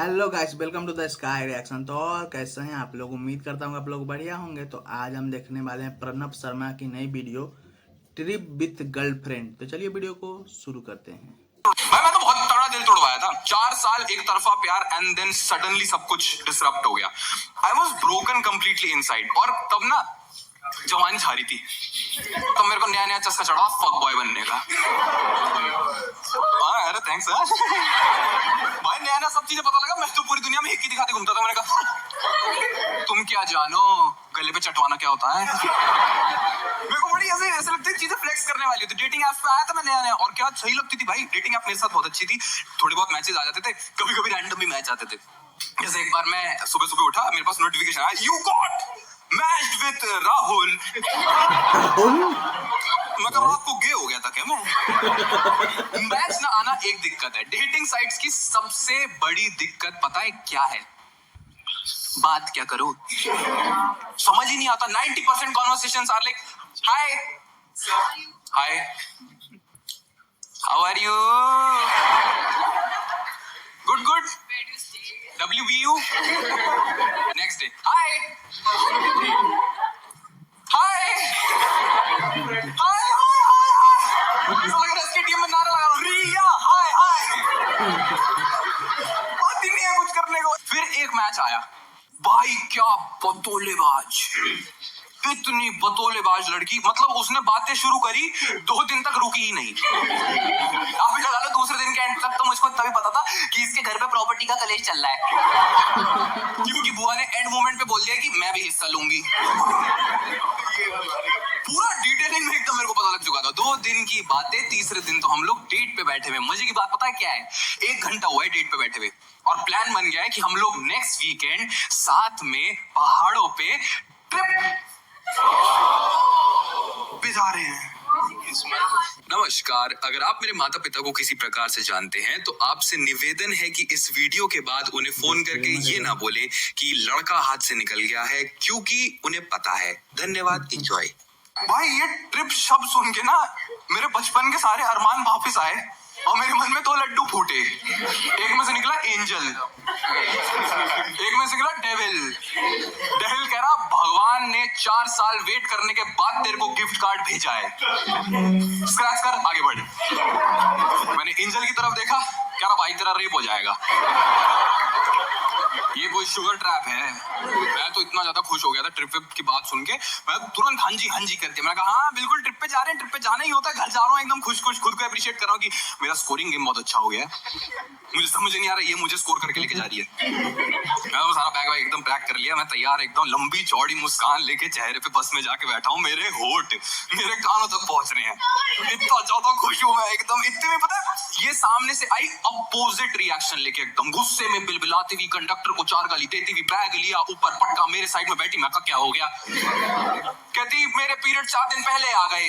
Hello guys, welcome to the sky reaction. तो और कैसे हैं आप लोग? उम्मीद करता हूँ आप लोग बढ़िया होंगे। तो आज हम देखने वाले हैं प्रणव शर्मा की नई वीडियो ट्रिप विथ गर्लफ्रेंड। तो चलिए वीडियो को शुरू करते हैं। भाई मैं तो बहुत तगड़ा दिल तोड़वाया था। 4 साल एक तरफा प्यार एंड देन सडनली सब कुछ डिसरप्ट हो गया। I was broken completely inside. और तब ना जवानी छा रही थी, तब मेरे को नया नया चस्का चढ़ा फक बॉय बनने का। हाँ अरे थैंक्स भाई, नया नया सब चीजें पता लगा। मैं तो पूरी दुनिया में हिक्की दिखाते घूमता था। मैंने कहा तुम क्या जानो गले पे चटवाना क्या होता है। मेरे को बड़ी ऐसे लगती है चीजें फ्लेक्स करने वाली होती। डेटिंग ऐप पे आया था मैं नया नया, और क्या सही लगती थी भाई। डेटिंग ऐप मेरे साथ बहुत अच्छी थी। थोड़ी बहुत मैचेस आ जाते थे, कभी कभी रैंडम भी मैच आते थे। जैसे एक बार मैं सुबह सुबह उठा, मेरे पास नोटिफिकेशन आया, you got matched with Rahul. मैं कहा आपको गे हो गया था क्या मैं? मैच ना आना एक दिक्कत है। डेटिंग साइट्स की सबसे बड़ी दिक्कत पता है क्या है? बात क्या करो समझ ही नहीं आता। 90% conversations are like hi hi how are you, good good, WBU। Next day hi hi hi hi की टीम में नारा लगा रहा हूं, रिया हाय हाय। बात ही नहीं है कुछ करने को। फिर एक मैच आया भाई, क्या बतौलेबाज, इतनी बतौलेबाज लड़की। मतलब उसने बातें शुरू करी, 2 दिन तक रुकी ही नहीं। आप भी लगा लो दूसरे दिन के एंड तक तो मुझको तभी पता था कि इसके घर पे प्रॉपर्टी का कलेश चल रहा है। क्योंकि बुआ ने एंड मोमेंट पे बोल दिया कि मैं भी हिस्सा लूंगी। पूरा डिटेलिंग में एकदम मेरे को पता लग चुका था। 2 दिन की बातें, तीसरे दिन तो हम लोग डेट पे बैठे हुए। मजे की बात पता है क्या है? 1 घंटा हुआ है डेट पे बैठे हुए, और प्लान बन गया है कि हम लोग नेक्स्ट वीकेंड साथ में पहाड़ों पे ट्रिप पे जा रहे हैं। नमस्कार, अगर आप मेरे माता पिता को किसी प्रकार से जानते हैं तो आपसे निवेदन है कि इस वीडियो के बाद उन्हें फोन करके ये ना बोले कि लड़का हाथ से निकल गया है, क्योंकि उन्हें पता है। धन्यवाद, एंजॉय। भाई ये ट्रिप शब्द सुन के ना मेरे बचपन के सारे अरमान वापस आए, और मेरे मन में 2 लड्डू फूटे। एक में से निकला एंजल, एक में से निकला डेविल। डेविल कह रहा भगवान ने 4 साल वेट करने के बाद तेरे को गिफ्ट कार्ड भेजा है, स्क्रैच कर आगे बढ़। मैंने एंजल की तरफ देखा, कह रहा भाई तेरा रेप हो जाएगा। ये कोई शुगर ट्रैप है? मैं तो इतना ज्यादा खुश हो गया था ट्रिप की बात सुन के, मैं तुरंत हाँ जी करके मैं कहा हाँ बिल्कुल ट्रिप पे जा रहे हैं, ट्रिप पे जाना ही होता है। घर जा रहा हूँ एकदम खुश खुद को अप्रिशिएट कर रहा हूँ कि मेरा स्कोरिंग गेम बहुत अच्छा हो गया है। मुझे समझ नहीं आ रहा ये मुझे स्कोर करके लेके जा रही है। मैं तो सारा बैग एकदम पैक कर लिया, मैं तैयार एकदम लंबी चौड़ी मुस्कान लेके चेहरे पे बस में जाके बैठा हूँ। मेरे होठ मेरे कानों तक पहुंच रहे हैं। इतना ज्यादा खुश हूँ मैं एकदम। इतने में पता है ये सामने से आई अपोजिट रिएक्शन लेके, एकदम गुस्से में बिलबिलाती हुई, कंडक्टर को 4 गाली देती हुई, बैग लिया ऊपर पटका, मेरे साइड में बैठी। मैं क्या हो गया? कहती मेरे पीरियड 4 दिन पहले आ गए।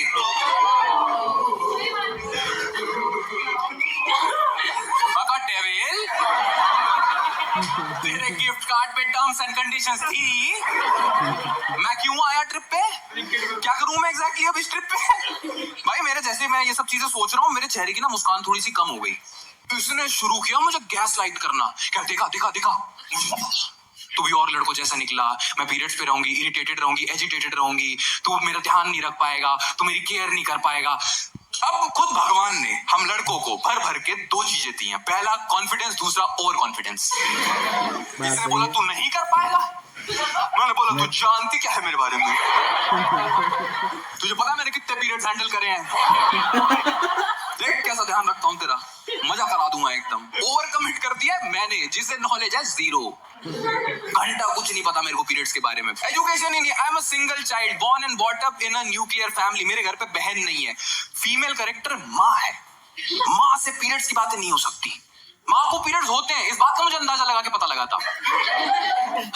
डेविल तेरे गिफ्ट कार्ड पे टर्म्स एंड कंडीशंस थी। मैं क्यों आया ट्रिप पे? क्या करूं मैं एग्जैक्टली अब इस ट्रिप पे? भाई मेरे जैसे मैं ये सब चीजें सोच रहा हूँ, मेरे चेहरे की ना मुस्कान थोड़ी सी कम हो गई। इसने शुरू किया मुझे गैस लाइट करना। क्या देखा देखा देखा, तू भी और लड़कों जैसा निकला। मैं पीरियड्स पे रहूंगी, इरिटेटेड रहूंगी, एजिटेटेड रहूंगी, तू मेरा ध्यान नहीं रख पाएगा, तू मेरी केयर नहीं कर पाएगा। अब खुद भगवान ने हम लड़कों को भर भर के 2 चीजें दी हैं। पहला कॉन्फिडेंस, दूसरा ओवर कॉन्फिडेंस। इसने बोला तू नहीं कर पाएगा, मैंने बोला तू जानती क्या है मेरे बारे में? तुझे पता है मैंने कितने पीरियड्स हैंडल करे हैं? देख कैसा ध्यान रखता हूँ तेरा, मजा करा दूंगा एकदम। ओवर कमिट कर दिया मैंने, जिसे नॉलेज है 0। घंटा कुछ नहीं पता मेरे को पीरियड्स के बारे में। एजुकेशन ही नहीं। I am a single child born and bought up in a nuclear family. मेरे घर पे बहन नहीं है। फीमेल कैरेक्टर माँ है। माँ से पीरियड्स की बातें नहीं हो सकती। माँ को पीरियड्स होते हैं, इस बात का मुझे अंदाजा लगा के पता लगा था।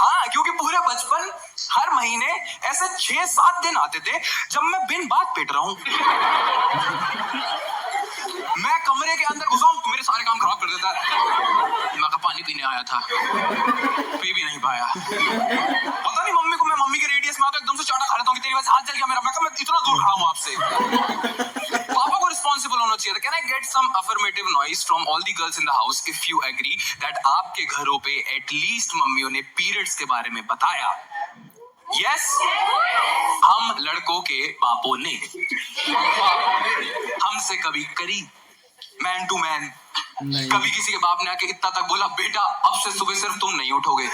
हाँ, क्योंकि पूरे बचपन हर महीने ऐसे 6-7 दिन आते थे जब मैं बिन बात पेट रहा हूँ। मैं कमरे के अंदर घुसा हूं, मेरे सारे काम खराब कर देता है। मैं पानी पीने आया था, पी भी नहीं पाया। पता नहीं मम्मी को, मैं मम्मी के रेडियस में आता एकदम से चाटा खा लेता हूँ कि तेरी वजह से हाथ जल गया मेरा। मैं इतना दूर खड़ा हूँ आपसे। पापा को रिस्पॉन्सिबल होना होना चाहिए था। Can I get some affirmative noise from all the girls in the house if you agree that आपके घरों पे एटलीस्ट मम्मियों ने पीरियड्स के बारे में बताया? यस हम लड़कों के बापों ने हमसे कभी करी मैन टू मैन? कभी किसी के बाप ने आके इतना तक बोला बेटा अब से सुबह सिर्फ तुम नहीं उठोगे?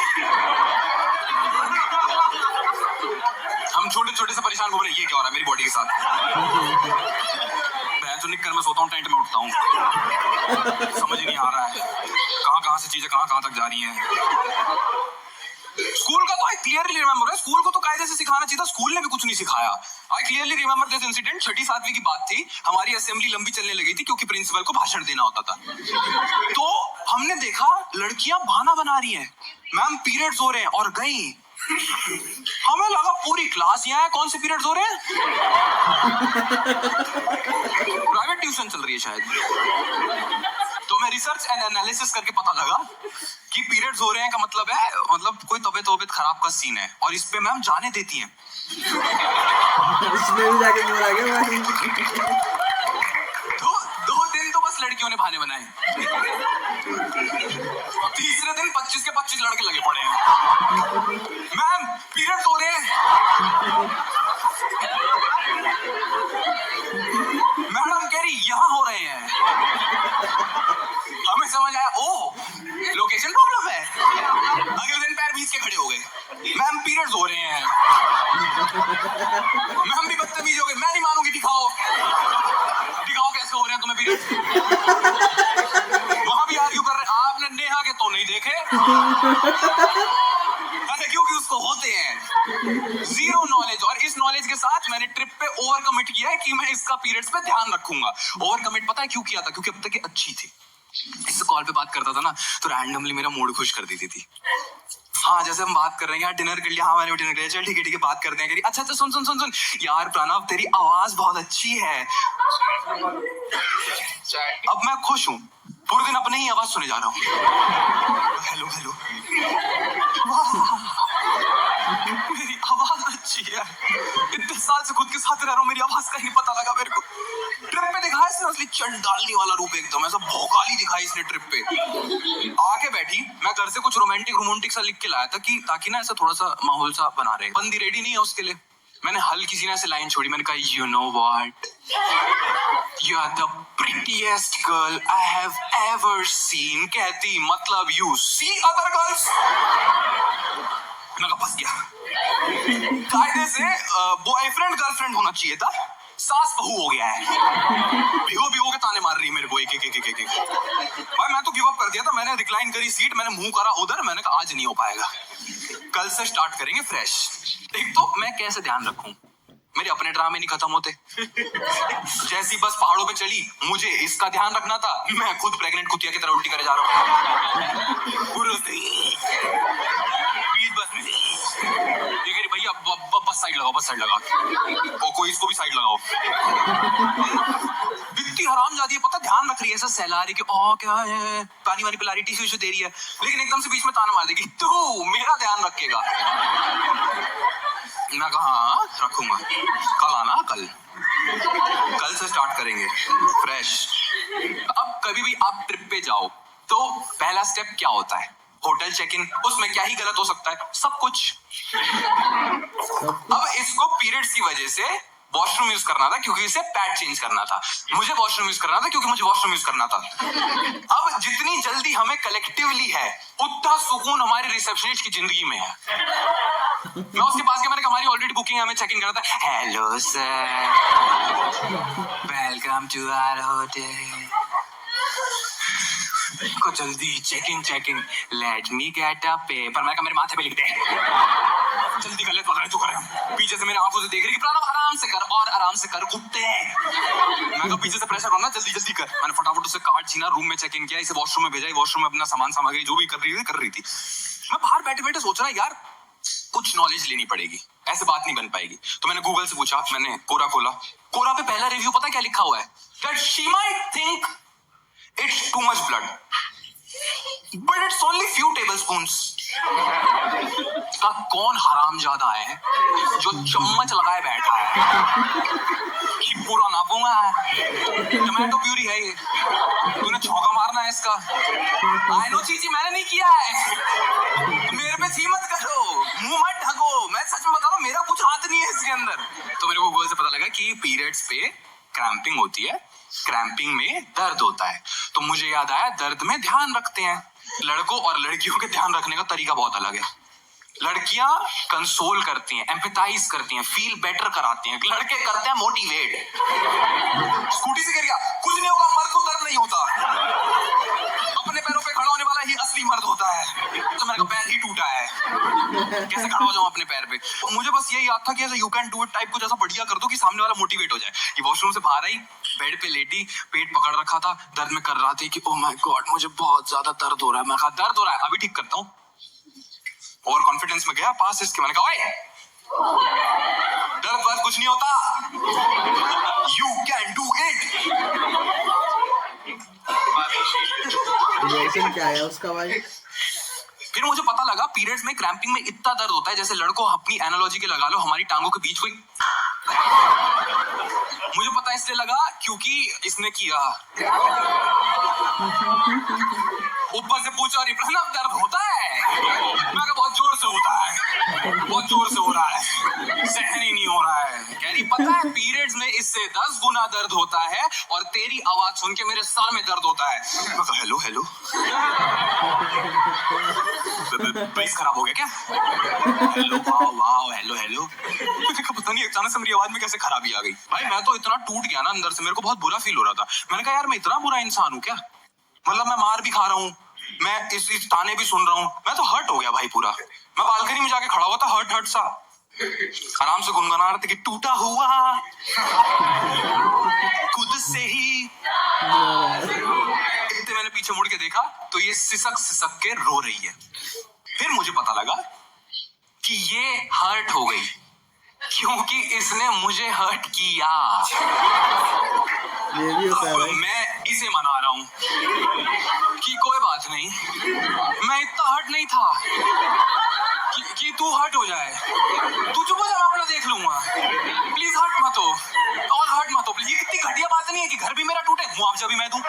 हम छोटे छोटे से परेशान घूम रहे, ये क्या हो रहा है मेरी बॉडी के साथ? मैं तो निककर मैं सोता हूँ, टेंट में उठता हूँ, समझ ही नहीं आ रहा है कहाँ से चीजें कहाँ तक जा रही हैं। स्कूल का तो आई क्लियरली रिमेंबर है, स्कूल को तो कायदे से सिखाना चाहिए था, स्कूल ने भी कुछ नहीं सिखाया। I clearly remember this incident. 6ठी 7वीं की बात थी, हमारी असेंबली लंबी चलने लगी थी क्योंकि प्रिंसिपल को भाषण देना होता था। तो हमने देखा लड़कियां बहाना बना रही हैं, मैम पीरियड्स हो रहे हैं, और गई। हमें लगा पूरी क्लास यहाँ है, कौन से पीरियड्स हो रहे हैं? प्राइवेट ट्यूशन चल रही है शायद। तो मैं रिसर्च एंड एनालिसिस करके पता लगा कि पीरियड्स हो रहे हैं का मतलब है कोई तबीयत खराब का सीन है, और इस पे मैम जाने देती हैं। इसमें भी जाके बोला गया। तो 2 दिन तो बस लड़कियों ने बहाने बनाए, तीसरे दिन 25 के 25 लड़के लगे पड़े हैं, मैम पीरियड्स हो रहे हैं। मैडम कह रही यहाँ हो रहे हैं। हमें समझ आया ओ लोकेशन प्रॉब्लम है। अगले दिन पैर भीज के खड़े हो गए, मैम पीरियड्स हो रहे हैं। मैम भी बदतमीज हो गए, मैं नहीं मानूंगी, दिखाओ कैसे हो रहे हैं तुम्हें पीरियड्स। वहां भी आर्ग्यू कर रहे, आपने नेहा के तो नहीं देखे? अरे क्योंकि उसको होते हैं। Zero knowledge. और इस नॉलेज के साथ मैंने ट्रिप पे ओवर कमिट किया है कि मैं इसका पीरियड्स पे ध्यान रखूंगा। ओवर कमिट पता है क्यों किया था? क्योंकि अब तक ये अच्छी थी, इससे कॉल पे बात करता था ना तो रैंडमली मेरा मूड खुश कर देती थी। हाँ जैसे हम बात कर रहे हैं यार, डिनर कर लिया, हाँ मैंने डिनर कर लिया, चल ठीक है बात करते हैं। कह रही अच्छा सुन यार प्रणव तेरी आवाज बहुत अच्छी है। अब मैं खुश हूँ, पूरे दिन अपने ही आवाज सुने जा रहा हूँ, हेलो मेरी आवाज अच्छी है। इतने साल से खुद के साथ रह रहा हूँ, मेरी आवाज का ही पता लगा मेरे को। ट्रिप पे दिखाया इसने असली चंडालनी वाला रूप, एकदम ऐसा भौकाली दिखाई इसने ट्रिप पे। आके बैठी, मैं घर से कुछ रोमांटिक सा लिख के लाया था कि ताकि ना ऐसा थोड़ा सा माहौल सा बना रहे। बंदी रेडी नहीं है उसके लिए। मैंने हल्की सी ना ऐसे लाइन छोड़ी, मैंने कहा you know what, you are the prettiest girl I have ever seen. कहती मतलब यू सी अदर गर्ल्स? मैं फंस गया। कायदे से बॉयफ्रेंड गर्लफ्रेंड होना चाहिए था, सास बहू हो गया है। भिगो के ताने मार रही है मेरे को एक। भाई मैं तो गिव अप कर दिया था, मैंने रिक्लाइन करी सीट, मैंने मुंह करा उधर, मैंने कहा आज नहीं हो पाएगा, कल से स्टार्ट करेंगे फ्रेश। एक तो मैं कैसे ध्यान रखूं, मेरे अपने ड्रामे नहीं खत्म होते। जैसी बस पहाड़ों पे चली, मुझे इसका ध्यान रखना था, मैं खुद प्रेग्नेंट कुतिया की तरह उल्टी करे जा रहा हूँ। बस में ये कह रही भैया बस साइड लगाओ, और कोई इसको भी साइड लगाओ। इतनी हरामजादी है, पता ध्यान रख रही है, ऐसा सहला रही कि ओ क्या है, पानी वानी पिला रही, टिश्यू दे रही है, लेकिन एकदम से बीच में ताना मार देगी, तू मेरा ध्यान रखेगा। मैं कहा रखूंगा, कल आना, कल से स्टार्ट करेंगे फ्रेश। अब कभी भी आप ट्रिप पे जाओ तो पहला स्टेप क्या होता है? Hotel check in. उसमें क्या ही गलत हो सकता है? सब कुछ। अब इसको पीरियड्स की वजह से वॉशरूम यूज करना था क्योंकि इसे पैड चेंज करना था, मुझे वॉशरूम यूज करना था क्योंकि मुझे वॉशरूम यूज करना था। अब जितनी जल्दी हमें कलेक्टिवली है उतना सुकून हमारे रिसेप्शनिस्ट की जिंदगी में है। मैं उसके पास गया, मैंने कहा हमारी ऑलरेडी बुकिंग है, हमें चेक इन करना था। Hello sir, welcome to our hotel. को जल्दी check in, let me get a paper. मैं कहा मेरे माथे पे लिख दे, जल्दी कर ले, पता नहीं तू कर रहा हूं। पीछे से मेरे आंखों से देख रही कि प्रणव आराम से कर, और आराम से कर, कुत्ते। मैं कहा पीछे से प्रेशर होना, जल्दी कर। मैंने फटाफट उसे कार्ड छीना, रूम में चेक इन किया, इसे वॉशरूम में भेजा, वॉशरूम में अपना सामान सामग्री जो भी कर रही थी। मैं बाहर बैठे सोच रहा यार कुछ नॉलेज लेनी पड़ेगी, ऐसे बात नहीं बन पाएगी। तो मैंने गूगल से पूछा, मैंने कोरा खोला, कोरा पे पहला रिव्यू पता क्या लिखा हुआ है? That she might think it's too much blood, but it's only few tablespoons. का कौन हरामजादा है जो चम्मच लगाए बैठा है कि पूरा नापूंगा, टमाटो प्यूरी है ये, तूने चौका मारना है इसका। आई नो चीची, मैंने नहीं किया है, मेरे पे छी मत करो, मुंह मत ढको, मैं सच में बता रहा हूँ, मेरा कुछ हाथ नहीं है इसके अंदर। तो मेरे को गूगल से पता लगा कि पीरियड्स पे क्रैम्पिंग होती है, क्रैम्पिंग में दर्द होता है। तो मुझे याद आया, दर्द में ध्यान रखते हैं। लड़कों और लड़कियों के ध्यान रखने का तरीका बहुत अलग है। लड़कियां कंसोल करती हैं, एम्पैथाइज करती हैं, फील बेटर कराती हैं, लड़के करते हैं मोटिवेट। स्कूटी से गिर गया, कुछ नहीं होगा, मर्द को दर्द नहीं होता, अपने पैरों पे खड़ा होने वाला ही असली मर्द होता है। तो मेरा पैर ही टूटा है, कैसे खड़ा हो जाऊं अपने पैर पे। मुझे बस ये याद था कि ऐसा you can do it type कुछ ऐसा बढ़िया कर दो कि सामने वाला मोटिवेट हो जाए। ये वॉशरूम से बाहर आई, बेड पे लेटी, पेट पकड़ रखा था, दर्द में कर रहा थी कि ओह माय गॉड मुझे बहुत ज्यादा दर्द हो रहा है। मैं कहा दर्द हो रहा है, अभी ठीक करता हूँ। और कॉन्फिडेंस में गया पास इसके, मैंने कहा ओए दर्द वर्द कुछ नहीं होता, you can do it. Reaction क्या है उसका भाई? फिर मुझे पता लगा पीरियड्स में क्रैम्पिंग में इतना दर्द होता है, जैसे लड़कों अपनी एनालॉजी के लगा लो, हमारी टांगों के बीच कोई। मुझे पता इसलिए लगा क्योंकि इसने किया। ऊपर से पूछा रिप्रेजेंट दर्द होता है, मैं कहा बहुत जोर से होता है, बहुत जोर से हो रहा है, सहन ही नहीं हो रहा है। कह रही पता है पीरियड्स में इससे 10 गुना दर्द होता है और तेरी आवाज सुन के मेरे सर में दर्द होता है। मैं कहा हेलो हेलो, बेस खराब हो गया क्या? Hello wow wow hello hello. मुझे पता नहीं अचानक से मेरी आवाज में कैसे खराबी आ गई। भाई मैं तो इतना टूट गया ना अंदर से, मेरे को बहुत बुरा फील हो रहा था। मैंने कहा यार मैं इतना बुरा इंसान हूँ क्या? मतलब मैं मार भी खा रहा हूँ, मैं इस ताने भी सुन रहा हूँ, मैं तो हर्ट हो गया भाई पूरा। मैं बालकनी में जाके खड़ा हुआ था, हर्ट हर्ट सा, आराम से गुनगुना रहा था कि टूटा हुआ खुद से ही। इतने मैंने पीछे मुड़ के देखा तो ये सिसक सिसक के रो रही है। फिर मुझे पता लगा कि ये हर्ट हो गई क्योंकि इसने मुझे हर्ट किया। ये भी होता है भाई। मैं इसे मना रहा हूँ कि कोई बात नहीं, मैं इतना हर्ट नहीं था कि तू हर्ट हो जाए। तू चुप हो जा, मैं अपना देख लूंगा, प्लीज हर्ट मत हो, और हर्ट मत हो प्लीज। ये कितनी घटिया बात नहीं है कि घर भी मेरा टूटे, मुआवजा भी मैं दूं।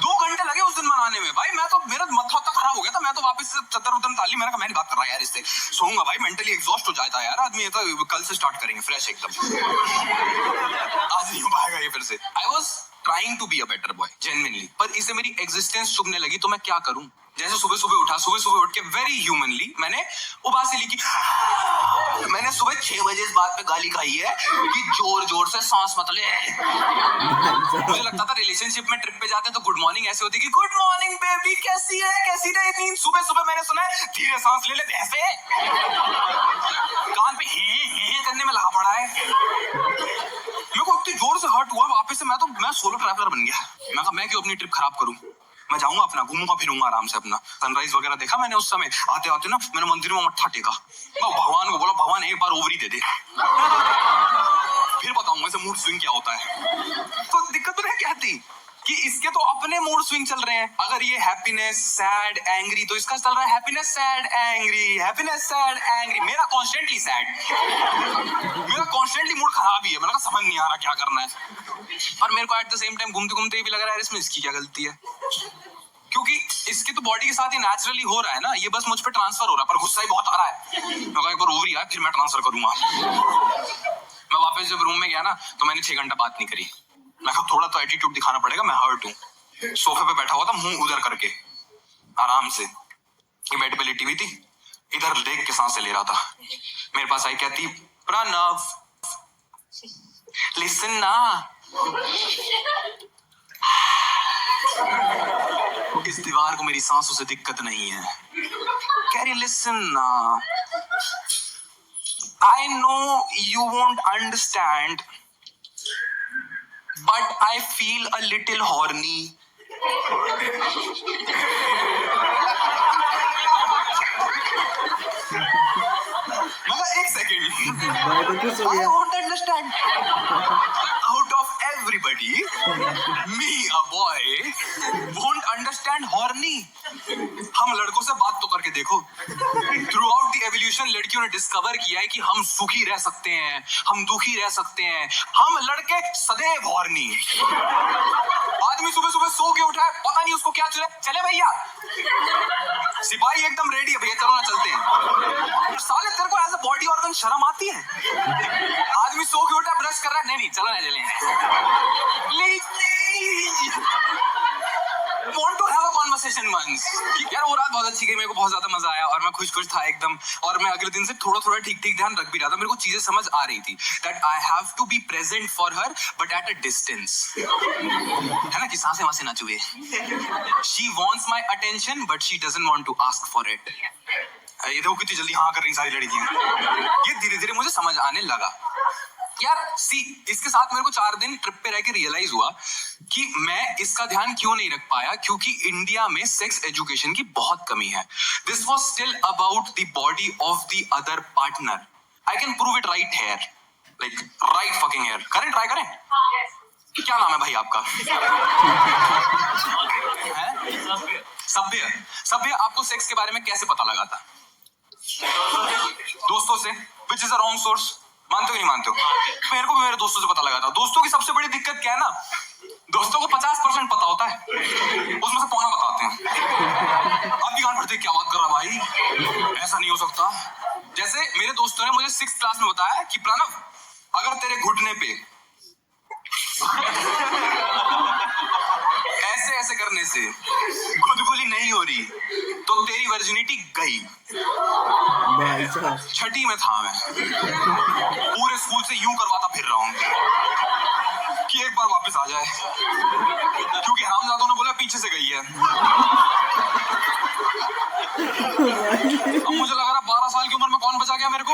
2 घंटे लगे उस दिन मनाने में भाई। मैं तो, मेरा माथा खराब हो गया था, मैं तो वापस से चद्दर उदर डाली। मैंने कहा मैं नहीं बात कर रहा यार इससे, सोऊंगा भाई, मेंटली एग्जॉस्ट हो जाता है यार आदमी। ये तो कल से स्टार्ट करेंगे फ्रेश एकदम, आज नहीं हो पाएगा ये फिर से। I was trying to be a better boy genuinely, पर इसे मेरी एग्जिस्टेंस चुभने लगी तो मैं क्या करूं। जैसे सुबह सुबह उठा, सुबह सुबह उठ के वेरी ह्यूमनली मैंने उबासी ली की। मैंने सुबह 6 बजे इस बात पे गाली खाई है कि जोर जोर से सांस मत ले। मुझे लगता था रिलेशनशिप में ट्रिप पे जाते तो गुड मॉर्निंग ऐसे होती कि गुड मॉर्निंग बेबी, कैसी है, कैसी रही। सुबह सुबह मैंने सुना है धीरे सांस ले ले भैंसे, कान पे हे करने में लगा पड़ा है। मेरे को इतनी जोर से हर्ट हुआ वापस से। मैं सोलो ट्रैवलर बन गया। मैं कहा मैं क्यों अपनी ट्रिप खराब करूं, मैं जाऊंगा अपना, घूमूंगा फिरूंगा आराम से अपना। सनराइज वगैरह देखा मैंने उस समय। आते आते ना मैंने मंदिर में मत्था टेका, मैं भगवान को बोला भगवान एक बार ओवरी दे दे, फिर बताऊंगा इसे मूड स्विंग क्या होता है। तो दिक्कत तो क्या थी कि इसके तो अपने मूड स्विंग चल रहे हैं। अगर ये हैप्पीनेस सैड एंग्री, तो इसका चल रहा है happiness sad angry, happiness sad angry. मेरा कॉन्स्टेंटली सैड, मेरा कॉन्स्टेंटली मूड खराब ही है। मैंने कहा समझ नहीं आ रहा क्या करना है। और मेरे को एट द सेम टाइम घूमते घूमते भी लग रहा है इसमें इसकी क्या गलती है, क्योंकि इसकी तो बॉडी के साथ ही नेचुरली हो रहा है ना, ये बस मुझ पे ट्रांसफर हो रहा है। पर गुस्सा ही बहुत आ रहा है। मैं कहा एक बार ओवरी आया फिर मैं ट्रांसफर करूंगा। मैं वापस जब रूम में गया ना तो मैंने 6 घंटा बात नहीं करी। मैं कहा थोड़ा तो एटीट्यूड दिखाना पड़ेगा, मैं हर्ट हूँ। सोफे पे बैठा हुआ था मुंह उधर करके आराम से, ये बेड पे लेटी हुई थी, इधर देख के सांसें ले रहा था। मेरे पास आई, कहती प्रणव लिसन ना, इस दीवार को मेरी सांसों से दिक्कत नहीं है। कह रही लिसन ना, I know you won't understand, but I feel a little horny. मगर एक second, I won't understand. Out of everybody, me a boy won't understand horny. हम लड़कों से बात तो करके देखो। थ्रू आउट द एवोल्यूशन लड़कियों ने डिस्कवर किया है कि हम सुखी रह सकते हैं, हम दुखी रह सकते हैं, हम लड़के सदैव हॉर्नी। आदमी सुबह सुबह सो के उठा है, पता नहीं उसको क्या चले भैया, सिपाही एकदम रेडी है, भैया चलो ना चलते हैं। साले तेरे को एज अ बॉडी ऑर्गन शर्म आती है? आदमी सो के उठा, ब्रश कर रहा है, नहीं चलो ना चलें। Please want to have a conversation once कि यार वो रात बहुत अच्छी गई, मेरे को बहुत ज्यादा मजा आया और मैं खुश था एकदम, और मैं अगले दिन से थोड़ा थोड़ा ठीक ध्यान रख भी रहा था। मेरे को चीजें समझ आ रही थी that I have to be present for her but at a distance, है ना, कि सांसें वासें ना चुभे। She wants my attention but she doesn't want to ask for it। ये देखो कितनी जल्दी हाँ कर रही सारी लड़कियां। ये धीरे धीरे मुझे समझ आने लगा यार। सी इसके साथ मेरे को 4 दिन ट्रिप पे रह के रियलाइज हुआ कि मैं इसका ध्यान क्यों नहीं रख पाया, क्योंकि इंडिया में सेक्स एजुकेशन की बहुत कमी है। This was still about the body of the other partner. I can prove it right here, like right fucking here. करें, ट्राई करें। क्या नाम है भाई आपका? सभ्य। सभ्य आपको सेक्स के बारे में कैसे पता लगा था? दोस्तों से, which is a wrong source. मानते हो नहीं मानते हो? मेरे को भी मेरे दोस्तों से पता लगा था। दोस्तों की सबसे बड़ी दिक्कत क्या है ना, दोस्तों को 50% पता होता है, उसमें से पौना बताते हैं। आप भी गान पढ़ते क्या बात कर रहा भाई, ऐसा नहीं हो सकता। जैसे मेरे दोस्तों ने मुझे 6th क्लास में बताया कि प्रणव, अगर तेरे घुटने पे ऐसे ऐसे करने से गुदगुली नहीं हो रही तो तेरी वर्जिनिटी गई। छठी में था मैं, पूरे स्कूल से यूं करवाता फिर रहा हूं कि एक बार वापस आ जाए, क्योंकि हरामजादों ने बोला पीछे से गई है। अब मुझे लग रहा 12 साल की उम्र में कौन बचा गया मेरे को।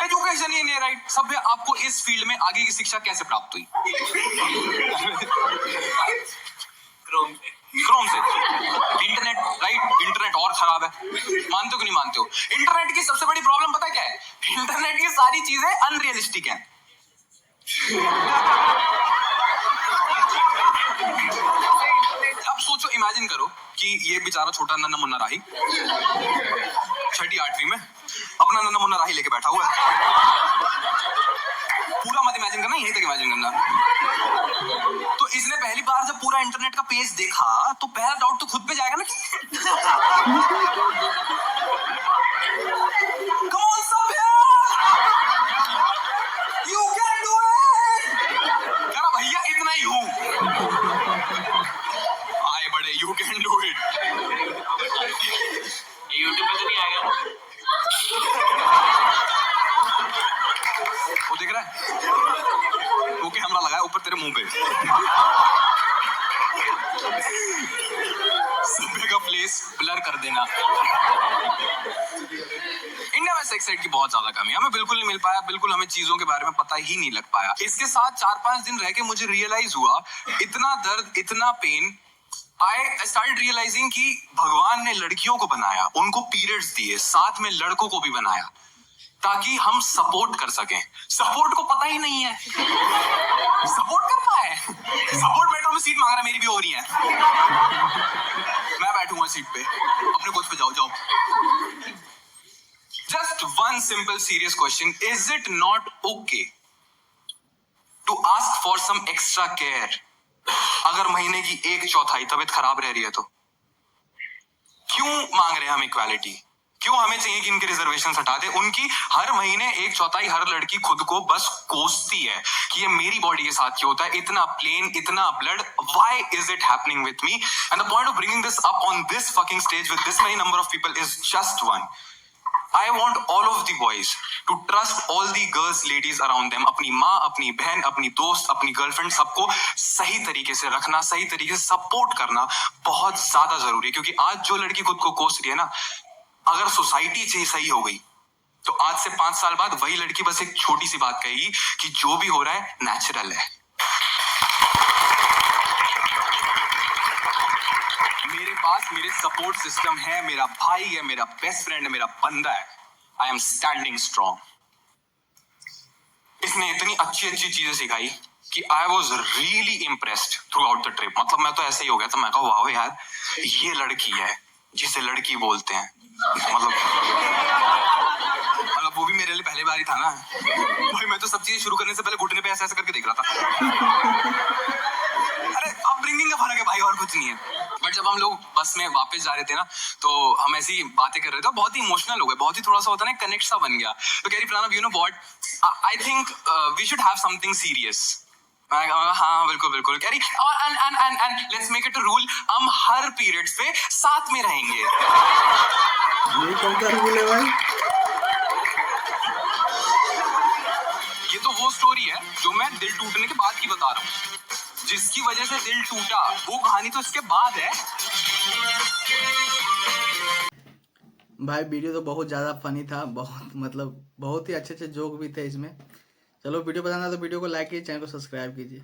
एजुकेशन ही नहीं राइट। सभ्य आपको इस फील्ड में आगे की शिक्षा कैसे प्राप्त हुई? क्रोम से। Internet, right? इंटरनेट और खराब है, मानते हो कि नहीं मानते हो? इंटरनेट की सबसे बड़ी प्रॉब्लम पता क्या है? इंटरनेट की सारी चीजें अनरियलिस्टिक हैं। अब सोचो, इमेजिन करो कि ये बेचारा छोटा नन्हा मुन्ना राही 6ठी 8वीं में अपना नन्हा मुन्ना राही लेके बैठा हुआ है। पूरा मत इमेजिन करना, यहीं तक इमेजिन करना। तो इसने पहली बार जब पूरा इंटरनेट का पेज देखा तो पहला डाउट तो खुद पे जाएगा ना, कम ऑन सभ्य, यू कैन डू इट। कह रहा भैया इतना ही हूं, आए बड़े, you can do it. YouTube पे तो नहीं आएगा वो, देख रहा है वो कैमरा लगा है ऊपर तेरे मुंह पे। सभ्य का प्लेस ब्लर कर देना। इंडिया में सेक्स एड की बहुत ज्यादा कमी है, हमें बिल्कुल नहीं मिल पाया, बिल्कुल हमें चीजों के बारे में पता ही नहीं लग पाया। इसके साथ 4-5 दिन रह के मुझे रियलाइज हुआ, इतना दर्द, इतना पेन। I started realizing कि भगवान ने लड़कियों को बनाया, उनको पीरियड्स दिए, साथ में लड़कों को भी बनाया ताकि हम सपोर्ट कर सकें। सपोर्ट को पता ही नहीं है, सपोर्ट कर पाए। सपोर्ट मेट्रो में सीट मांग रहा, मेरी भी हो रही है। मैं बैठूंगा सीट पे, अपने कोच पे जाओ जाओ। Just one simple serious question, is it not okay to ask for some extra care? अगर महीने की 1/4 तबीयत खराब रह रही है तो क्यों मांग रहे हैं हम इक्वालिटी? क्यों हमें चाहिए कि इनके रिजर्वेशन हटा दे? उनकी हर महीने 1/4 हर लड़की खुद को बस कोसती है कि ये मेरी बॉडी के साथ क्यों होता है, इतना प्लेन, इतना blood, why is it happening with me? And the point of bringing this up on this fucking stage with this many number of people is just one. I want all of the boys to trust all the girls, ladies around them. अपनी माँ, अपनी बहन, अपनी दोस्त, अपनी girlfriend, सबको सही तरीके से रखना, सही तरीके से सपोर्ट करना बहुत ज्यादा जरूरी है. क्योंकि आज जो लड़की खुद को कोस रही है ना, अगर सोसाइटी सही हो गई तो आज से 5 साल बाद वही लड़की बस एक छोटी सी बात कहेगी कि जो भी हो रहा है नेचुरल है. मेरे पास मेरे सपोर्ट सिस्टम है, मेरा भाई है, मेरा बेस्ट फ्रेंड है, मेरा बंदा है. I am standing strong. इसने इतनी अच्छी अच्छी चीजें सिखाई कि I was really impressed through out the trip. मतलब मैं तो ऐसे ही हो गया था, मैं कहा वाह यार ये लड़की है जिसे लड़की बोलते हैं। मतलब वो भी मेरे लिए पहली बार ही था ना भाई। मैं तो सब चीजें शुरू करने से पहले घुटने पे ऐसे ऐसे करके देख रहा था। अरे अपब्रिंगिंग का फर्क है भाई, और कुछ नहीं है। बट जब हम लोग बस में वापस जा रहे थे ना, तो हम ऐसी बातें कर रहे थे, बहुत ही इमोशनल हो गए, बहुत ही थोड़ा सा होता है ना कनेक्ट सा बन गया। तो कह रही Pranav you know what, I think we should have something serious. हाँ बिल्कुल बिल्कुल। कह रही and let's make it a rule, हम हर पीरियड्स पे साथ में रहेंगे। ये कौन सा रूल है भाई? ये तो वो स्टोरी है जो मैं दिल टूटने के बाद की बता रहा हूँ, जिसकी वजह से दिल टूटा, वो कहानी तो इसके बाद है। भाई वीडियो तो बहुत ज़्यादा फनी था, बहुत मतलब बहुत ही अच्छे अच्छे जोक भी थे इसमें। चलो वीडियो पसंद आया तो वीडियो को लाइक कीजिए, चैनल को सब्सक्राइब कीजिए।